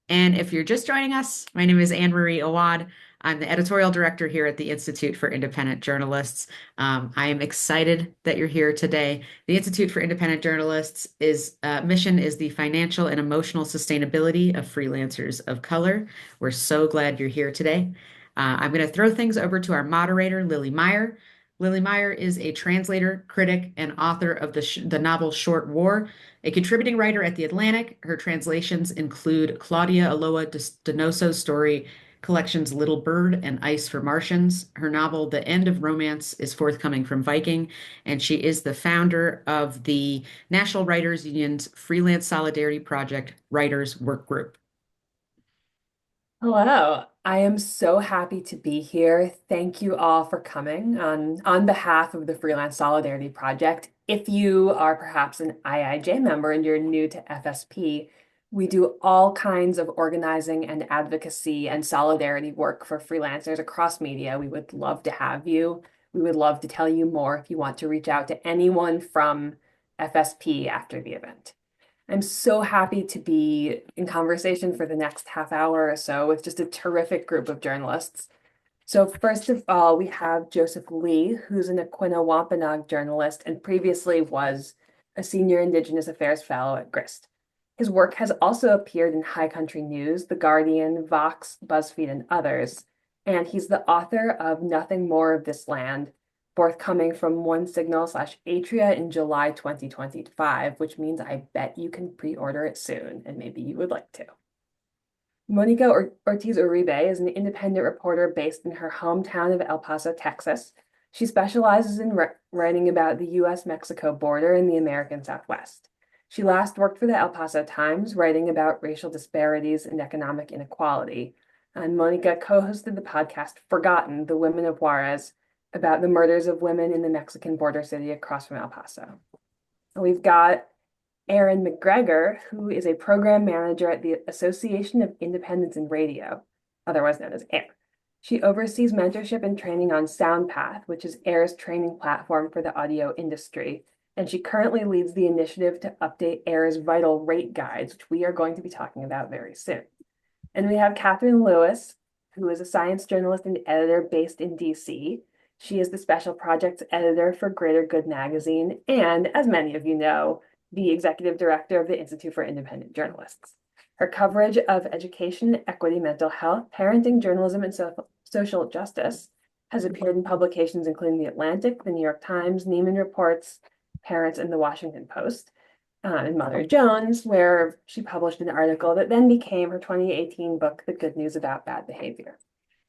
And if you're just joining us, my name is Anne Marie Awad. I'm the editorial director here at the Institute for Independent Journalists. I am excited that you're here today. The Institute for Independent Journalists is mission is the financial and emotional sustainability of freelancers of color. We're so glad you're here today. I'm going to throw things over to our moderator, Lily Meyer. Lily Meyer is a translator, critic, and author of the novel Short War, a contributing writer at The Atlantic. Her translations include Claudia Aloa Donoso's story collections Little Bird and Ice for Martians. Her novel, The End of Romance, is forthcoming from Viking, and she is the founder of the National Writers Union's Freelance Solidarity Project Writers Work Group. Hello, I am so happy to be here. Thank you all for coming on behalf of the Freelance Solidarity Project. If you are perhaps an IIJ member and you're new to FSP, we do all kinds of organizing and advocacy and solidarity work for freelancers across media. We would love to have you. We would love to tell you more if you want to reach out to anyone from FSP after the event. I'm so happy to be in conversation for the next half hour or so with just a terrific group of journalists. So first of all, we have Joseph Lee, who's an Aquinnah Wampanoag journalist and previously was a senior Indigenous Affairs Fellow at Grist. His work has also appeared in High Country News, The Guardian, Vox, BuzzFeed, and others. And he's the author of Nothing More of This Land, forthcoming from One Signal slash Atria in July 2025, which means I bet you can pre-order it soon, and maybe you would like to. Mónica Ortiz Uribe is an independent reporter based in her hometown of El Paso, Texas. She specializes in writing about the US-Mexico border in the American Southwest. She last worked for the El Paso Times, writing about racial disparities and economic inequality. And Mónica co-hosted the podcast Forgotten, The Women of Juárez, about the murders of women in the Mexican border city across from El Paso. We've got Erin McGregor, who is a program manager at the Association of Independents in Radio, otherwise known as AIR. She oversees mentorship and training on SoundPath, which is AIR's training platform for the audio industry. And she currently leads the initiative to update AIR's vital rate guides, which we are going to be talking about very soon. And we have Katherine Lewis, who is a science journalist and editor based in DC. She is the special projects editor for Greater Good magazine, and as many of you know, the executive director of the Institute for Independent Journalists. Her coverage of education, equity, mental health, parenting, journalism, and social justice has appeared in publications including The Atlantic, The New York Times, Neiman Reports, Parents, and The Washington Post. And Mother Jones, where she published an article that then became her 2018 book, The Good News About Bad Behavior.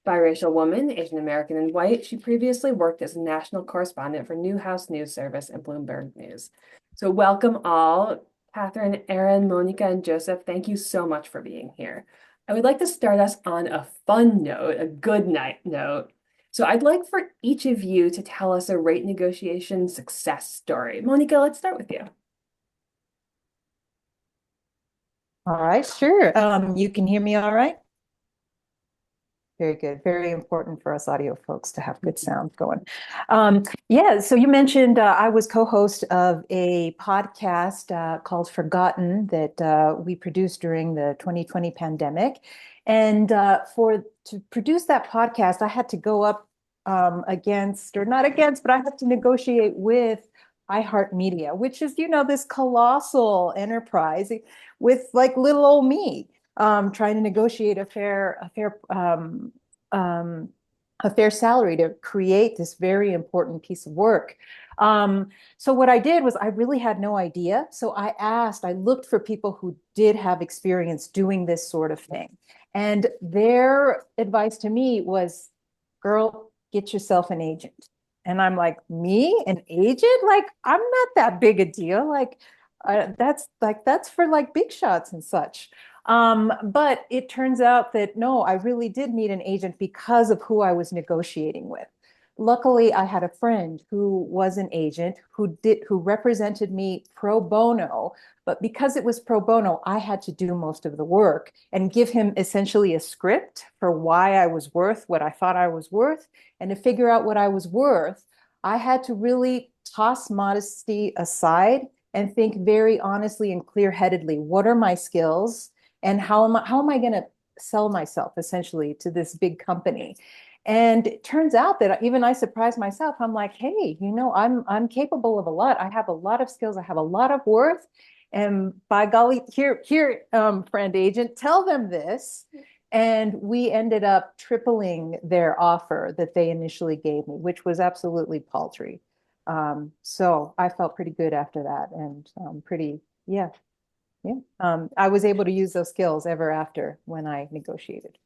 Biracial woman, Asian American and white, she previously worked as a national correspondent for Newhouse News Service and Bloomberg News. So welcome all, Katherine, Erin, Mónica, and Joseph. Thank you so much for being here. I would like to start us on a fun note, a good night note. So I'd like for each of you to tell us a rate negotiation success story. Mónica, let's start with you. All right, sure. You can hear me all right? Very good. Very important for us audio folks to have good sound going. Yeah, so you mentioned I was co-host of a podcast called Forgotten that we produced during the 2020 pandemic. And to produce that podcast, I had to go up against, or not against, but I had to negotiate with iHeartMedia, which is, this colossal enterprise with like little old me. Trying to negotiate a fair salary to create this very important piece of work. So what I did was I really had no idea. So I looked for people who did have experience doing this sort of thing. And their advice to me was, girl, get yourself an agent. And I'm like, me, an agent? Like, I'm not that big a deal. Like, that's for like big shots and such. But it turns out that no, I really did need an agent because of who I was negotiating with. Luckily, I had a friend who was an agent who represented me pro bono, but because it was pro bono, I had to do most of the work and give him essentially a script for why I was worth what I thought I was worth. And to figure out what I was worth, I had to really toss modesty aside and think very honestly and clear-headedly, what are my skills? And how am I going to sell myself essentially to this big company? And it turns out that even I surprised myself. I'm like, hey, I'm capable of a lot. I have a lot of skills. I have a lot of worth. And by golly, here, friend agent, tell them this. And we ended up tripling their offer that they initially gave me, which was absolutely paltry. So I felt pretty good after that, and yeah, yeah. I was able to use those skills ever after when I negotiated.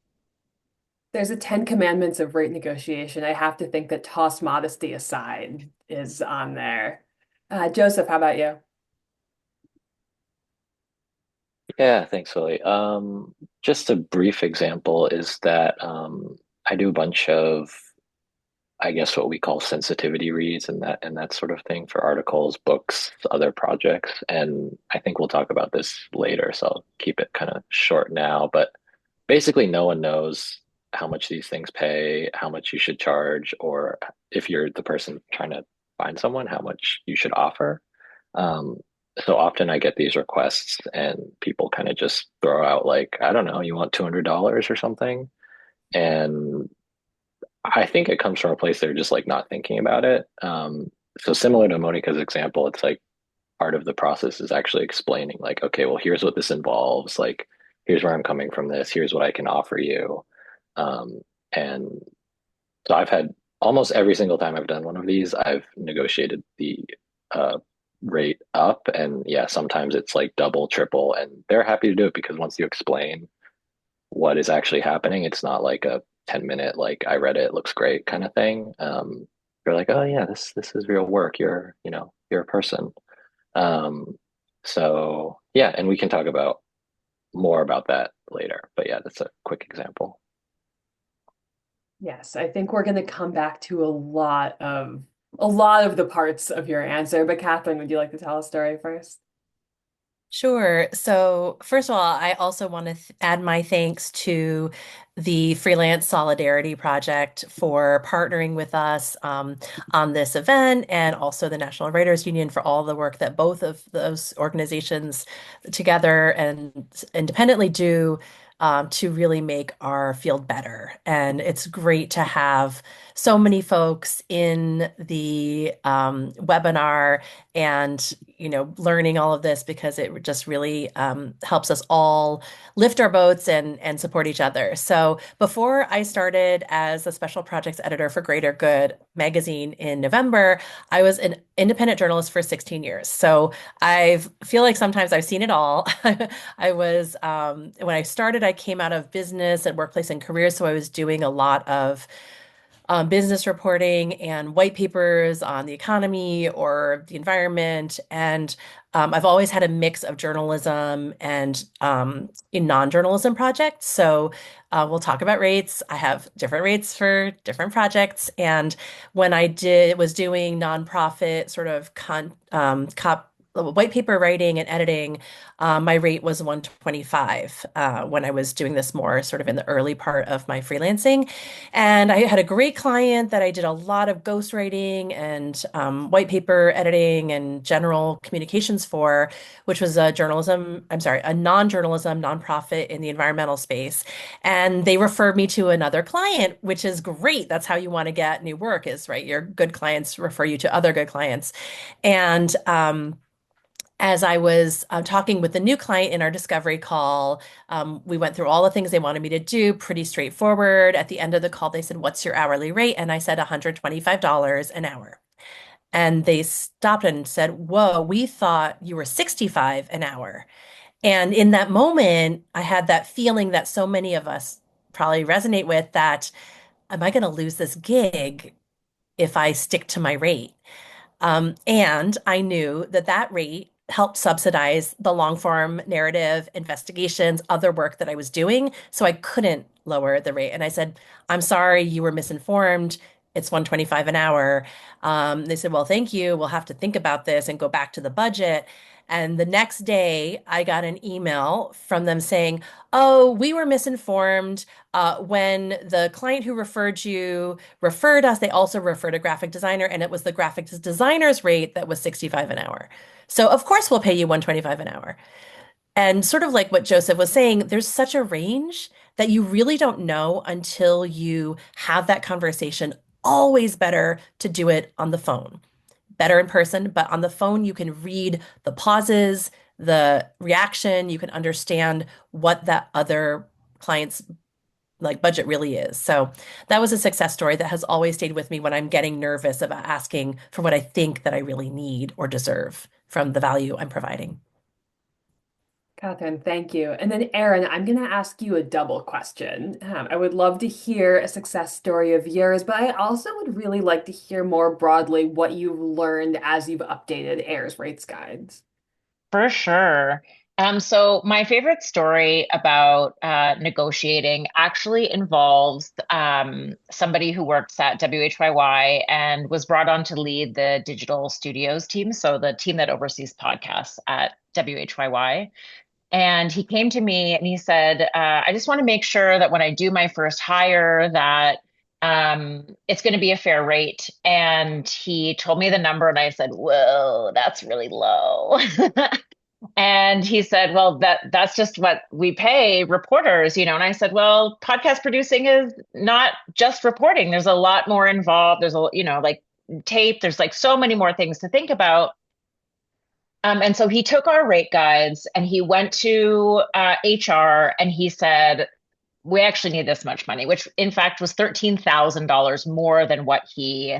There's a 10 commandments of rate negotiation. I have to think that toss modesty aside is on there. Joseph, how about you? Yeah, thanks, Willie. Just a brief example is that I do a bunch of, I guess, what we call sensitivity reads and that sort of thing for articles, books, other projects. And I think we'll talk about this later, so I'll keep it kind of short now. But basically, no one knows how much these things pay, how much you should charge, or if you're the person trying to find someone, how much you should offer. Um, so often I get these requests and people kind of just throw out like, I don't know, you want $200 or something? And I think it comes from a place they're just like not thinking about it. So similar to Monica's example, it's like part of the process is actually explaining like, okay, well, here's what this involves. Like, here's where I'm coming from this. Here's what I can offer you. Um, and so I've had almost every single time I've done one of these, I've negotiated the uh, rate up. And yeah, sometimes it's like double, triple, and they're happy to do it because once you explain what is actually happening, it's not like a 10-minute, like I read it, it looks great kind of thing. You're like, oh yeah, this is real work. You're a person. Um, so yeah, and we can talk about more about that later. But yeah, that's a quick example. Yes, I think we're going to come back to a lot of the parts of your answer. But Catherine, would you like to tell a story first? Sure. So, first of all, I also want to add my thanks to the Freelance Solidarity Project for partnering with us on this event, and also the National Writers Union for all the work that both of those organizations together and independently do to really make our field better. And it's great to have so many folks in the webinar and learning all of this, because it just really helps us all lift our boats and support each other. So before I started as a special projects editor for Greater Good magazine in November, I was an independent journalist for 16 years. So I feel like sometimes I've seen it all. I was when I started, I came out of business and workplace and careers, so I was doing a lot of business reporting and white papers on the economy or the environment. And I've always had a mix of journalism and in non-journalism projects. So we'll talk about rates. I have different rates for different projects. And when I was doing nonprofit sort of white paper writing and editing, my rate was 125 when I was doing this more sort of in the early part of my freelancing. And I had a great client that I did a lot of ghostwriting and white paper editing and general communications for, which was a non-journalism nonprofit in the environmental space. And they referred me to another client, which is great. That's how you want to get new work is, right? Your good clients refer you to other good clients. And as I was talking with the new client in our discovery call, we went through all the things they wanted me to do, pretty straightforward. At the end of the call, they said, "What's your hourly rate?" And I said, $125 an hour. And they stopped and said, "Whoa, we thought you were 65 an hour." And in that moment, I had that feeling that so many of us probably resonate with, that, am I going to lose this gig if I stick to my rate? And I knew that that rate helped subsidize the long form narrative, investigations, other work that I was doing. So I couldn't lower the rate. And I said, "I'm sorry, you were misinformed. It's 125 an hour." They said, "Well, thank you. We'll have to think about this and go back to the budget." And the next day, I got an email from them saying, "Oh, we were misinformed. When the client who referred you referred us, they also referred a graphic designer, and it was the graphic designer's rate that was 65 an hour. So of course we'll pay you 125 an hour." And sort of like what Joseph was saying, there's such a range that you really don't know until you have that conversation. Always better to do it on the phone. Better in person, but on the phone, you can read the pauses, the reaction, you can understand what that other client's like budget really is. So that was a success story that has always stayed with me when I'm getting nervous about asking for what I think that I really need or deserve from the value I'm providing. Catherine, thank you. And then Erin, I'm going to ask you a double question. I would love to hear a success story of yours, but I also would really like to hear more broadly what you've learned as you've updated AIR's rates guides. For sure. So my favorite story about negotiating actually involves somebody who works at WHYY and was brought on to lead the digital studios team, so the team that oversees podcasts at WHYY. And he came to me and he said, I just want to make sure that when I do my first hire that it's going to be a fair rate. And he told me the number and I said, whoa, that's really low. And he said, well, that's just what we pay reporters, you know. And I said, well, podcast producing is not just reporting. There's a lot more involved. There's a, you know, like tape, there's like so many more things to think about. And so he took our rate guides and he went to HR and he said, we actually need this much money, which in fact was $13,000 more than what he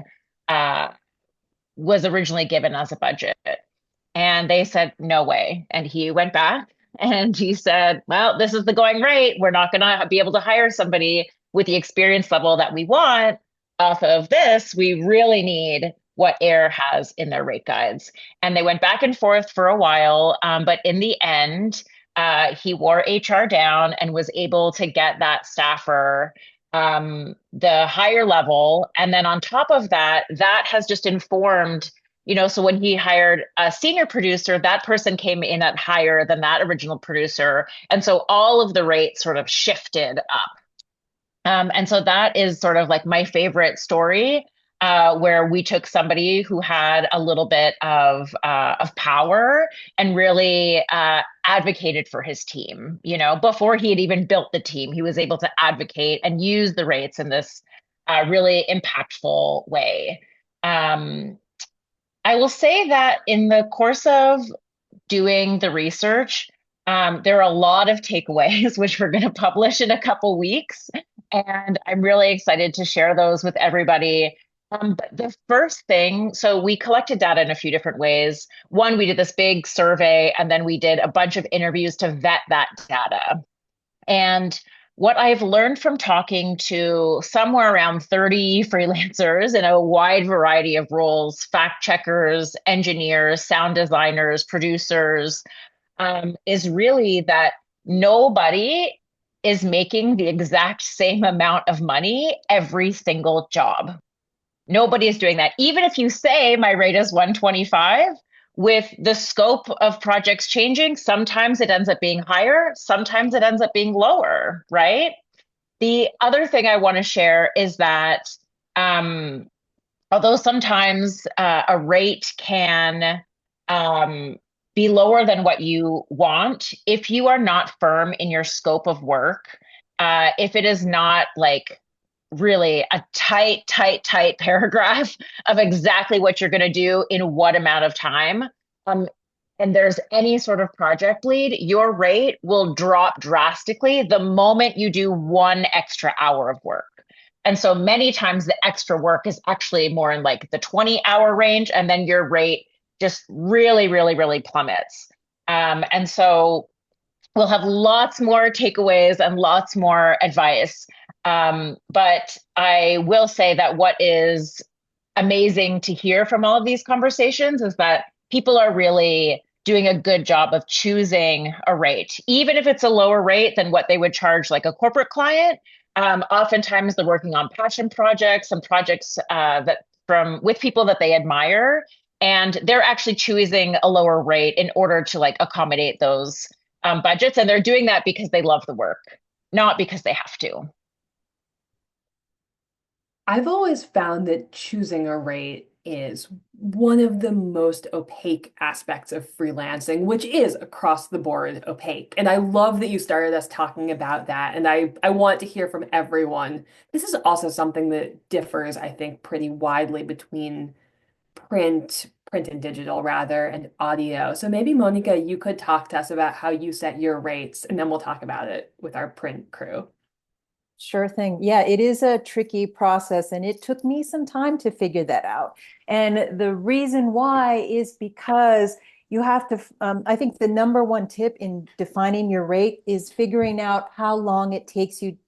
uh, was originally given as a budget. And they said, no way. And he went back and he said, well, this is the going rate. We're not going to be able to hire somebody with the experience level that we want off of this. We really need what AIR has in their rate guides. And they went back and forth for a while. But in the end, he wore HR down and was able to get that staffer the higher level. And then on top of that, that has just informed, you know, so when he hired a senior producer, that person came in at higher than that original producer. And so all of the rates sort of shifted up. And so that is sort of like my favorite story, where we took somebody who had a little bit of power and really advocated for his team. You know, before he had even built the team, he was able to advocate and use the rates in this really impactful way. I will say that in the course of doing the research, there are a lot of takeaways, which we're going to publish in a couple weeks. And I'm really excited to share those with everybody. But the first thing, so we collected data in a few different ways. One, we did this big survey, and then we did a bunch of interviews to vet that data. And what I've learned from talking to somewhere around 30 freelancers in a wide variety of roles, fact checkers, engineers, sound designers, producers, is really that nobody is making the exact same amount of money every single job. Nobody is doing that. Even if you say my rate is 125, with the scope of projects changing, sometimes it ends up being higher, sometimes it ends up being lower, right? The other thing I want to share is that although sometimes a rate can be lower than what you want, if you are not firm in your scope of work, if it is not like really a tight paragraph of exactly what you're going to do in what amount of time, and there's any sort of project lead, your rate will drop drastically the moment you do one extra hour of work. And so many times the extra work is actually more in like the 20-hour range, and then your rate just really plummets. And so we'll have lots more takeaways and lots more advice. But I will say that what is amazing to hear from all of these conversations is that people are really doing a good job of choosing a rate, even if it's a lower rate than what they would charge like a corporate client. Oftentimes they're working on passion projects and projects with people that they admire, and they're actually choosing a lower rate in order to like accommodate those budgets. And they're doing that because they love the work, not because they have to. I've always found that choosing a rate is one of the most opaque aspects of freelancing, which is across the board opaque. And I love that you started us talking about that. And I want to hear from everyone. This is also something that differs, I think, pretty widely between print and digital rather, and audio. So maybe Monica, you could talk to us about how you set your rates, and then we'll talk about it with our print crew. Sure thing. Yeah, it is a tricky process, and it took me some time to figure that out. And the reason why is because you have to, I think the number one tip in defining your rate is figuring out how long it takes you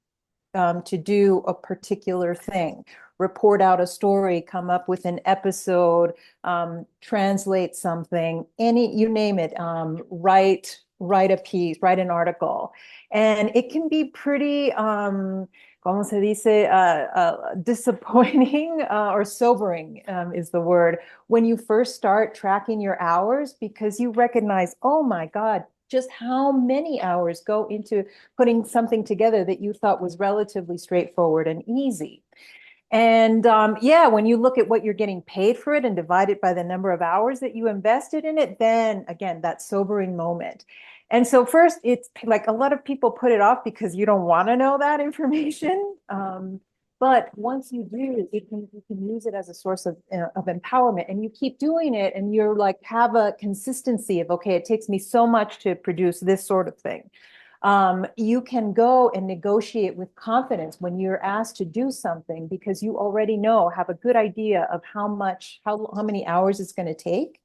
to do a particular thing, report out a story, come up with an episode, translate something, you name it, write a piece, write an article. And it can be pretty, ¿cómo se dice? Disappointing or sobering is the word when you first start tracking your hours, because you recognize, oh my God, just how many hours go into putting something together that you thought was relatively straightforward and easy. And yeah, when you look at what you're getting paid for it and divide it by the number of hours that you invested in it, then again, that sobering moment. And so first, it's like a lot of people put it off because you don't want to know that information. But once you do, you can use it as a source of empowerment, and you keep doing it, and you're like have a consistency of, okay, it takes me so much to produce this sort of thing. You can go and negotiate with confidence when you're asked to do something, because you already have a good idea of how many hours it's going to take.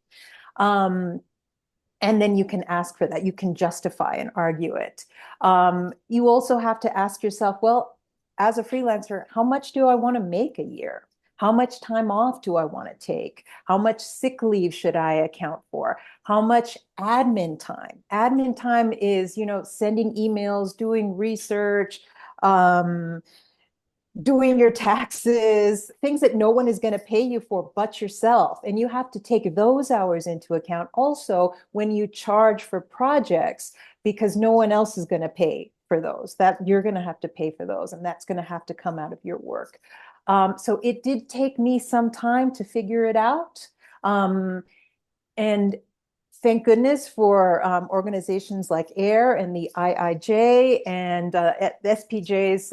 And then you can ask for that. You can justify and argue it. You also have to ask yourself, well, as a freelancer, how much do I want to make a year? How much time off do I want to take? How much sick leave should I account for? How much admin time? Admin time is, sending emails, doing research, doing your taxes, things that no one is going to pay you for but yourself. And you have to take those hours into account also when you charge for projects, because no one else is going to pay for those. That you're going to have to pay for those, and that's going to have to come out of your work. So it did take me some time to figure it out. And thank goodness for organizations like AIR and the IIJ and SPJ's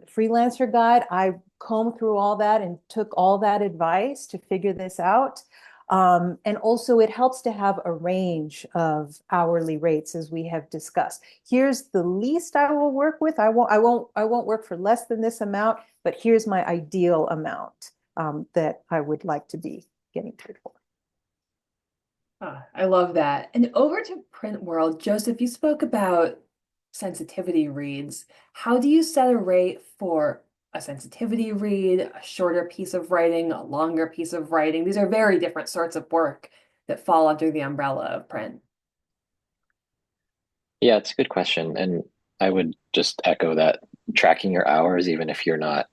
freelancer guide. I combed through all that and took all that advice to figure this out. And also it helps to have a range of hourly rates, as we have discussed. Here's the least I will work with. I won't work for less than this amount, but here's my ideal amount that I would like to be getting paid for. I love that. And over to print world, Joseph, you spoke about sensitivity reads. How do you set a rate for a sensitivity read, a shorter piece of writing, a longer piece of writing? These are very different sorts of work that fall under the umbrella of print. Yeah, it's a good question. And I would just echo that tracking your hours, even if you're not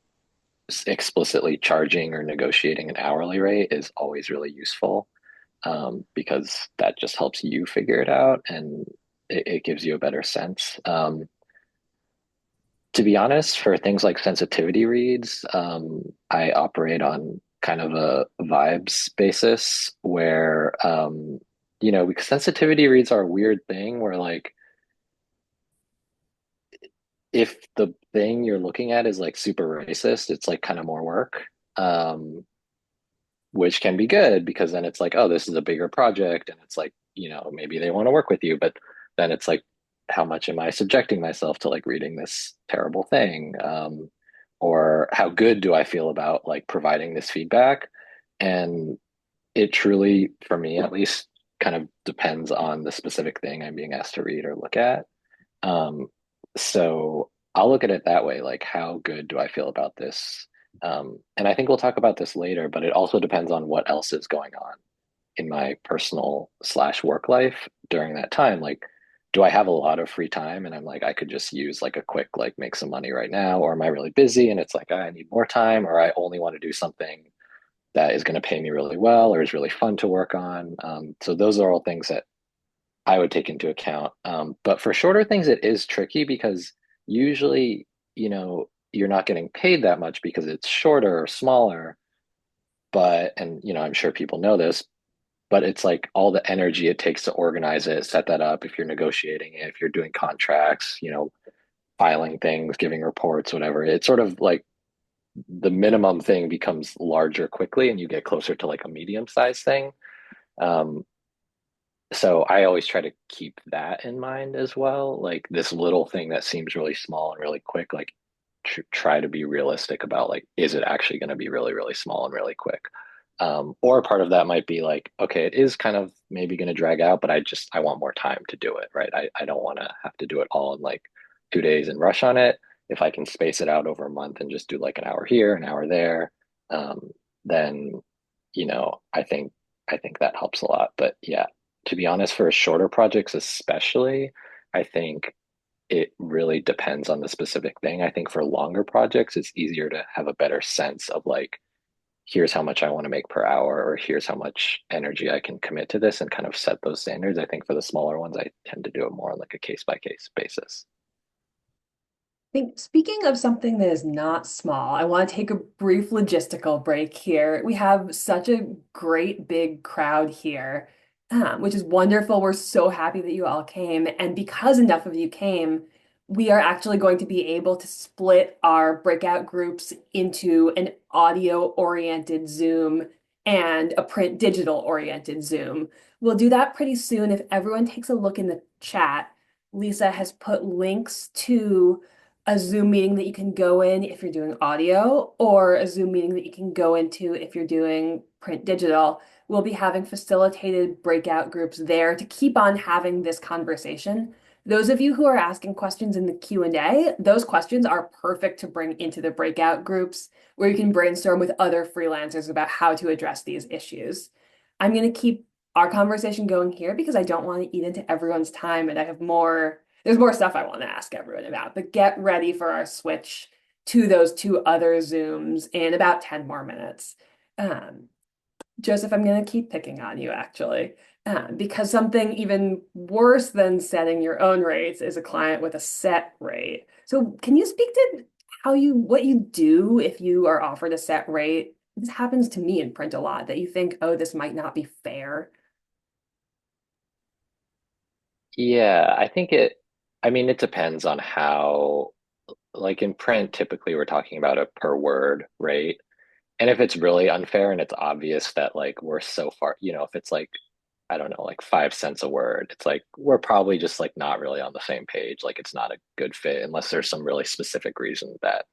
explicitly charging or negotiating an hourly rate, is always really useful, because that just helps you figure it out, and it gives you a better sense. To be honest, for things like sensitivity reads, I operate on kind of a vibes basis where, because sensitivity reads are a weird thing where, like, if the thing you're looking at is like super racist, it's like kind of more work, which can be good because then it's like, oh, this is a bigger project, and it's like, maybe they want to work with you, but then it's like, how much am I subjecting myself to like reading this terrible thing? Or how good do I feel about like providing this feedback? And it truly, for me at least, kind of depends on the specific thing I'm being asked to read or look at. So I'll look at it that way, like how good do I feel about this? And I think we'll talk about this later, but it also depends on what else is going on in my personal slash work life during that time. Like, do I have a lot of free time and I'm like, I could just use like a quick, like make some money right now? Or am I really busy and it's like, I need more time, or I only want to do something that is going to pay me really well or is really fun to work on? So those are all things that I would take into account. But for shorter things, it is tricky because usually, you're not getting paid that much because it's shorter or smaller. But, and I'm sure people know this, but it's like all the energy it takes to organize it, set that up. If you're negotiating it, if you're doing contracts, filing things, giving reports, whatever, it's sort of like the minimum thing becomes larger quickly and you get closer to like a medium-sized thing. Um, so I always try to keep that in mind as well. Like this little thing that seems really small and really quick, like try to be realistic about like, is it actually going to be really, really small and really quick? Or part of that might be like, okay, it is kind of maybe going to drag out, but I want more time to do it, right? I don't want to have to do it all in like 2 days and rush on it. If I can space it out over a month and just do like an hour here, an hour there, then I think that helps a lot. But yeah, to be honest, for shorter projects especially, I think it really depends on the specific thing. I think for longer projects, it's easier to have a better sense of like, here's how much I want to make per hour, or here's how much energy I can commit to this and kind of set those standards. I think for the smaller ones, I tend to do it more on like a case by case basis. Think speaking of something that is not small, I want to take a brief logistical break here. We have such a great big crowd here, which is wonderful. We're so happy that you all came. And because enough of you came, we are actually going to be able to split our breakout groups into an audio-oriented Zoom and a print digital-oriented Zoom. We'll do that pretty soon. If everyone takes a look in the chat, Lisa has put links to a Zoom meeting that you can go in if you're doing audio, or a Zoom meeting that you can go into if you're doing print digital. We'll be having facilitated breakout groups there to keep on having this conversation. Those of you who are asking questions in the Q&A, those questions are perfect to bring into the breakout groups where you can brainstorm with other freelancers about how to address these issues. I'm going to keep our conversation going here because I don't want to eat into everyone's time and there's more stuff I want to ask everyone about, but get ready for our switch to those two other Zooms in about 10 more minutes. Joseph, I'm going to keep picking on you actually, because something even worse than setting your own rates is a client with a set rate. So can you speak to what you do if you are offered a set rate? This happens to me in print a lot, that you think, oh, this might not be fair. Yeah, I mean, it depends on how, like in print, typically we're talking about a per word rate. And if it's really unfair and it's obvious that like we're so far, if it's like, I don't know, like 5 cents a word, it's like we're probably just like not really on the same page. Like it's not a good fit unless there's some really specific reason that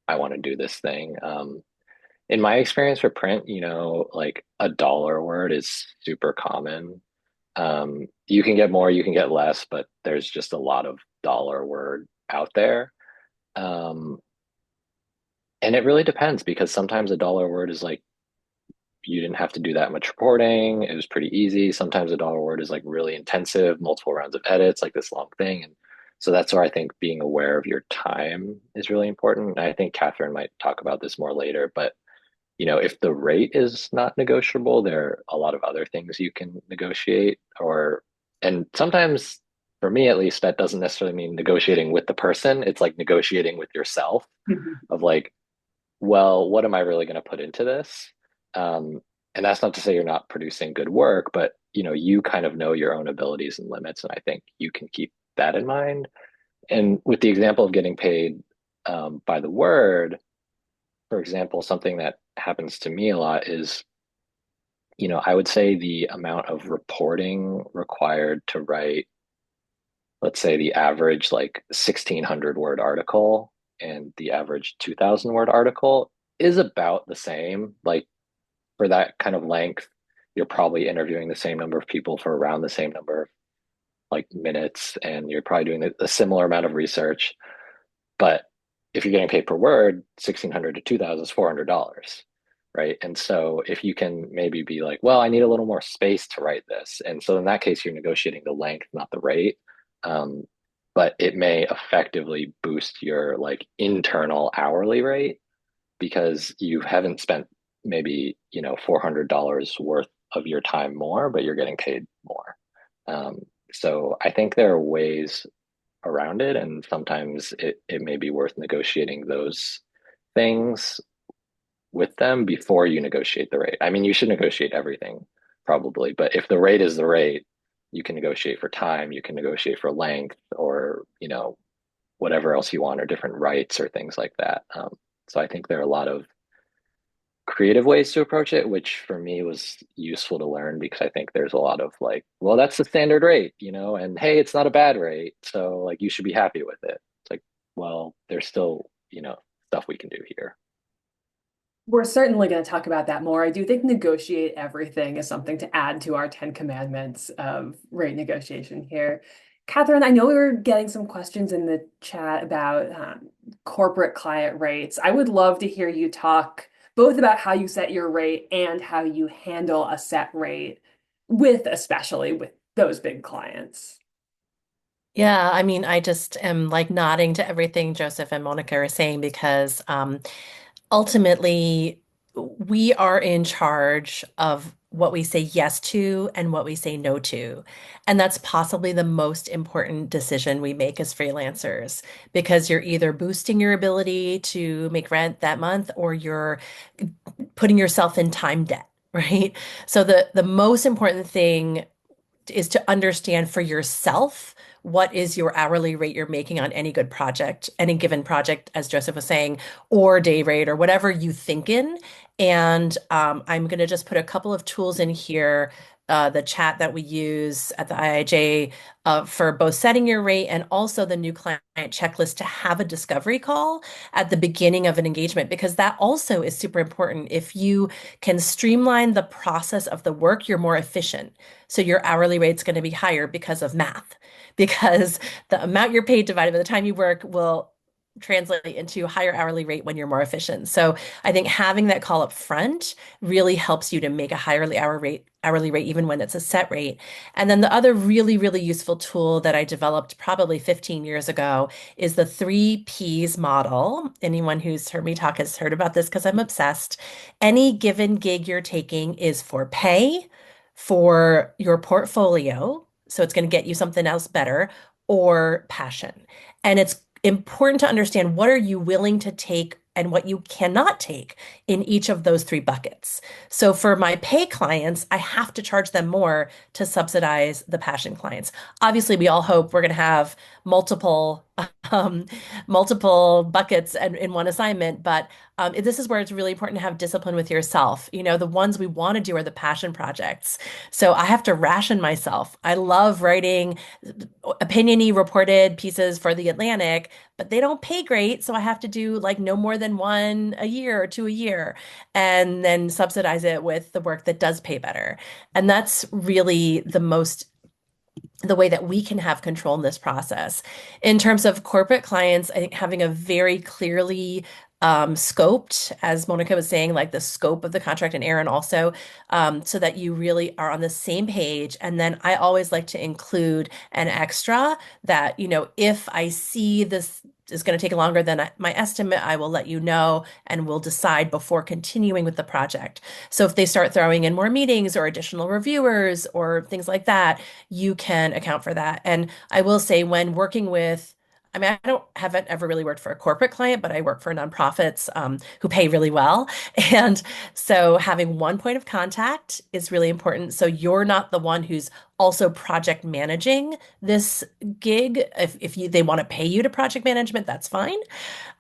I want to do this thing. In my experience for print, like $1 a word is super common. You can get more, you can get less, but there's just a lot of dollar word out there. Um, and it really depends because sometimes $1 word is like you didn't have to do that much reporting. It was pretty easy. Sometimes $1 word is like really intensive, multiple rounds of edits, like this long thing. And so that's where I think being aware of your time is really important. And I think Katherine might talk about this more later, but if the rate is not negotiable, there are a lot of other things you can negotiate and sometimes for me at least, that doesn't necessarily mean negotiating with the person. It's like negotiating with yourself of like, well, what am I really going to put into this? Um, and that's not to say you're not producing good work, but you kind of know your own abilities and limits, and I think you can keep that in mind. And with the example of getting paid by the word, for example, something that happens to me a lot is, I would say the amount of reporting required to write, let's say the average like 1,600 word article and the average 2,000 word article is about the same. Like for that kind of length, you're probably interviewing the same number of people for around the same number of like minutes, and you're probably doing a similar amount of research. But if you're getting paid per word, 1,600 to 2,000 is $400, right? And so if you can maybe be like, well, I need a little more space to write this. And so in that case, you're negotiating the length, not the rate. Um, but it may effectively boost your like internal hourly rate because you haven't spent maybe, $400 worth of your time more, but you're getting paid more. Um, so I think there are ways around it, and sometimes it may be worth negotiating those things with them before you negotiate the rate. I mean, you should negotiate everything probably, but if the rate is the rate, you can negotiate for time, you can negotiate for length, or whatever else you want, or different rights or things like that. So I think there are a lot of creative ways to approach it, which for me was useful to learn because I think there's a lot of like, well, that's the standard rate, and hey, it's not a bad rate, so like you should be happy with it. It's like, well, there's still, stuff we can do here. We're certainly going to talk about that more. I do think negotiate everything is something to add to our 10 commandments of rate negotiation here. Katherine, I know we were getting some questions in the chat about corporate client rates. I would love to hear you talk both about how you set your rate and how you handle a set rate especially with those big clients. Yeah, I mean, I just am like nodding to everything Joseph and Monica are saying because ultimately we are in charge of what we say yes to and what we say no to. And that's possibly the most important decision we make as freelancers because you're either boosting your ability to make rent that month or you're putting yourself in time debt, right? So the most important thing is to understand for yourself what is your hourly rate you're making on any good project, any given project, as Joseph was saying, or day rate or whatever you think in. And I'm going to just put a couple of tools in here. The chat that we use at the IIJ for both setting your rate and also the new client checklist to have a discovery call at the beginning of an engagement, because that also is super important. If you can streamline the process of the work, you're more efficient. So your hourly rate's going to be higher because of math, because the amount you're paid divided by the time you work will translate into a higher hourly rate when you're more efficient. So I think having that call up front really helps you to make a higher hourly rate, even when it's a set rate. And then the other really, really useful tool that I developed probably 15 years ago is the 3Ps model. Anyone who's heard me talk has heard about this because I'm obsessed. Any given gig you're taking is for pay, for your portfolio, so it's going to get you something else better, or passion. And it's important to understand what are you willing to take and what you cannot take in each of those three buckets. So for my pay clients, I have to charge them more to subsidize the passion clients. Obviously, we all hope we're going to have multiple um, multiple buckets and in one assignment, but this is where it's really important to have discipline with yourself. The ones we want to do are the passion projects. So I have to ration myself. I love writing opinion-y reported pieces for the Atlantic, but they don't pay great. So I have to do like no more than one a year or two a year, and then subsidize it with the work that does pay better. And that's really the way that we can have control in this process. In terms of corporate clients, I think having a very clearly scoped, as Monica was saying, like the scope of the contract, and Aaron also, so that you really are on the same page. And then I always like to include an extra that, if I see this is going to take longer than my estimate, I will let you know and we'll decide before continuing with the project. So if they start throwing in more meetings or additional reviewers or things like that, you can account for that. And I will say when working with I haven't ever really worked for a corporate client, but I work for nonprofits who pay really well. And so having one point of contact is really important. So you're not the one who's also project managing this gig. If they want to pay you to project management, that's fine.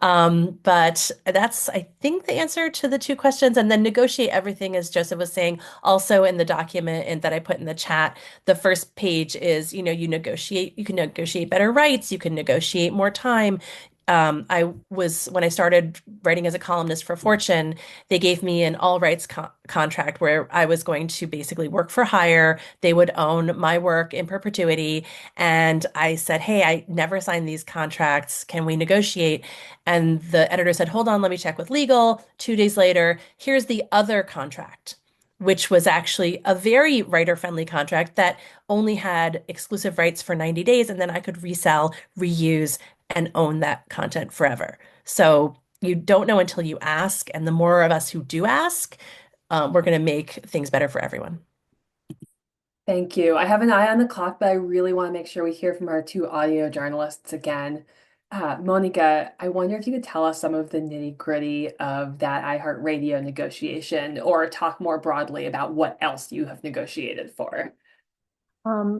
But that's, I think, the answer to the two questions. And then negotiate everything, as Joseph was saying, also in the document and that I put in the chat. The first page is, you can negotiate better rights, you can negotiate more time. When I started writing as a columnist for Fortune, they gave me an all rights contract where I was going to basically work for hire. They would own my work in perpetuity. And I said, hey, I never signed these contracts. Can we negotiate? And the editor said, hold on, let me check with legal. 2 days later, here's the other contract, which was actually a very writer-friendly contract that only had exclusive rights for 90 days, and then I could resell, reuse, and own that content forever. So you don't know until you ask, and the more of us who do ask, we're going to make things better for everyone. Thank you. I have an eye on the clock, but I really want to make sure we hear from our two audio journalists again. Mónica, I wonder if you could tell us some of the nitty-gritty of that iHeartRadio negotiation, or talk more broadly about what else you have negotiated for.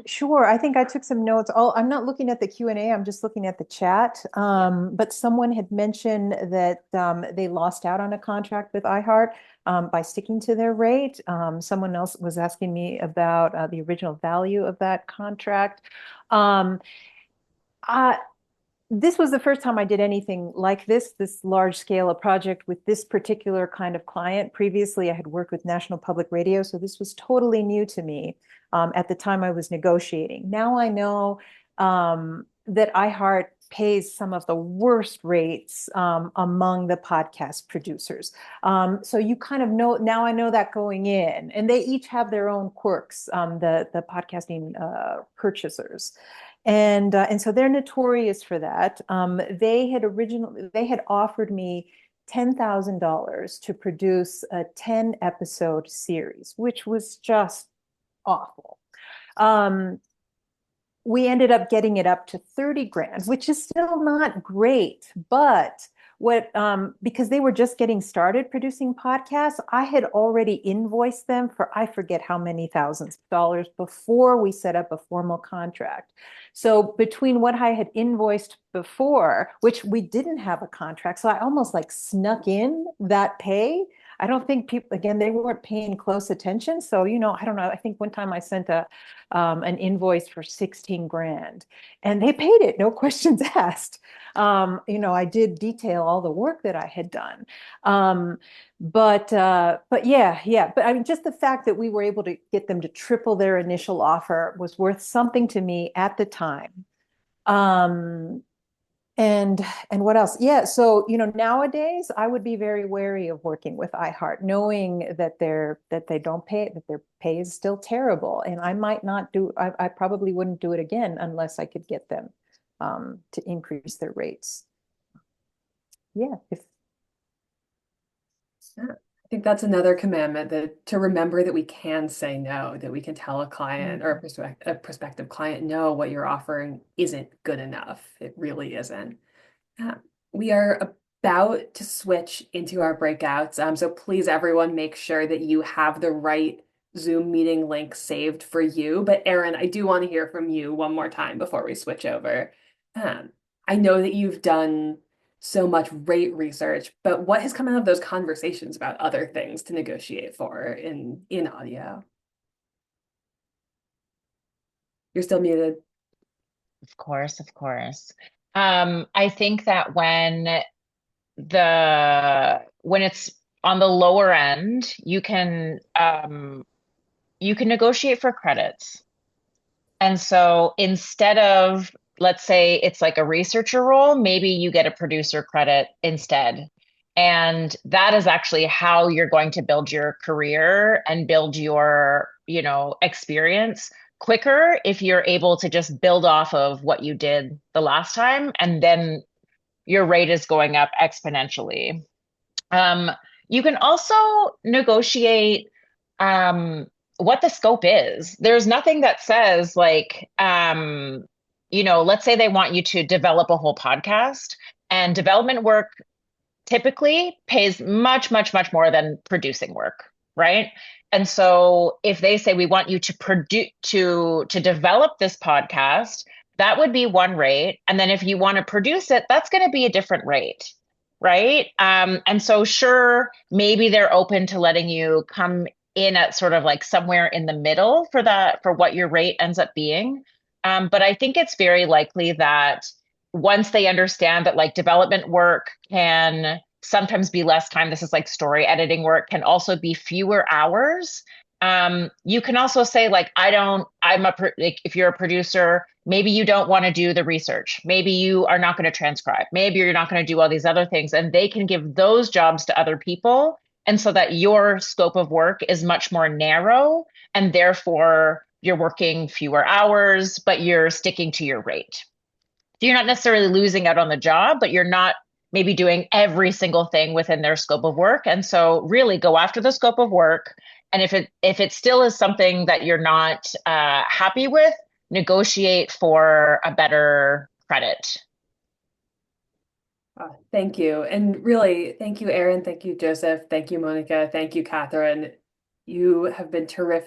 Sure. I think I took some notes. I'm not looking at the Q&A. I'm just looking at the chat. But someone had mentioned that they lost out on a contract with iHeart by sticking to their rate. Someone else was asking me about the original value of that contract. Um, I, this was the first time I did anything like this large scale a project with this particular kind of client. Previously, I had worked with National Public Radio, so this was totally new to me at the time I was negotiating. Now I know that iHeart pays some of the worst rates among the podcast producers. So you kind of know, now I know that going in, and they each have their own quirks, the podcasting purchasers. And so they're notorious for that. They had offered me $10,000 to produce a 10 episode series, which was just awful. We ended up getting it up to 30 grand, which is still not great, but because they were just getting started producing podcasts, I had already invoiced them for, I forget how many thousands of dollars before we set up a formal contract. So between what I had invoiced before, which we didn't have a contract, so I almost like snuck in that pay. I don't think people, again, they weren't paying close attention. So, I don't know. I think one time I sent an invoice for 16 grand and they paid it, no questions asked. I did detail all the work that I had done. But yeah. But I mean, just the fact that we were able to get them to triple their initial offer was worth something to me at the time. And what else? Yeah, so nowadays I would be very wary of working with iHeart, knowing that they don't pay, that their pay is still terrible, and I might not do. I probably wouldn't do it again unless I could get them to increase their rates. Yeah, I think that's another commandment, that to remember that we can say no, that we can tell a client or a prospective client, no, what you're offering isn't good enough. It really isn't. We are about to switch into our breakouts. So please, everyone, make sure that you have the right Zoom meeting link saved for you. But Erin, I do want to hear from you one more time before we switch over. I know that you've done so much rate research, but what has come out of those conversations about other things to negotiate for in audio? You're still muted. Of course, of course. I think that when it's on the lower end, you can negotiate for credits. And so instead of, let's say it's like a researcher role, maybe you get a producer credit instead. And that is actually how you're going to build your career and build your, experience quicker if you're able to just build off of what you did the last time, and then your rate is going up exponentially. You can also negotiate what the scope is. There's nothing that says like, let's say they want you to develop a whole podcast, and development work typically pays much, much, much more than producing work, right? And so if they say we want you to produce to develop this podcast, that would be one rate. And then if you want to produce it, that's going to be a different rate, right? And so sure, maybe they're open to letting you come in at sort of like somewhere in the middle for what your rate ends up being. But I think it's very likely that once they understand that like development work can sometimes be less time, this is like story editing work, can also be fewer hours. You can also say like, if you're a producer, maybe you don't want to do the research. Maybe you are not going to transcribe. Maybe you're not going to do all these other things. And they can give those jobs to other people. And so that your scope of work is much more narrow, and therefore you're working fewer hours, but you're sticking to your rate. So you're not necessarily losing out on the job, but you're not maybe doing every single thing within their scope of work. And so really go after the scope of work. And if it still is something that you're not happy with, negotiate for a better credit. Thank you. And really, thank you, Erin. Thank you, Joseph. Thank you, Monica. Thank you, Catherine. You have been terrific.